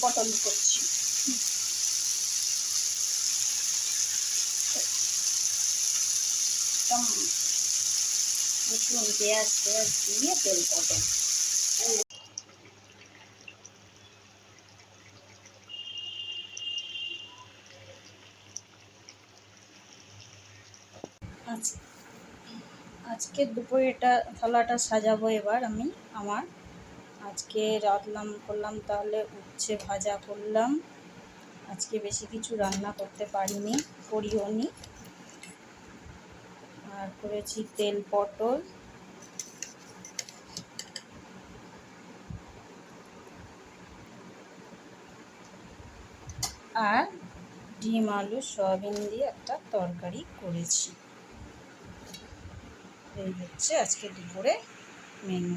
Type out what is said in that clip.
পটল করছি। রসুন পেঁয়াজ দিয়ে তেল পটল। আজকে দুপুরে এটা থালাটা সাজাবো। এবার আমি আজকে রাঁধলাম করলাম তাহলে উচ্ছে ভাজা করলাম। আজকে বেশি কিছু রান্না করতে করিও নি। আর করেছি তেল পটল, আর ডিম আলু সয়াবিন দিয়ে একটা তরকারি করেছি। এই হচ্ছে আজকে দুপুরে মেনু।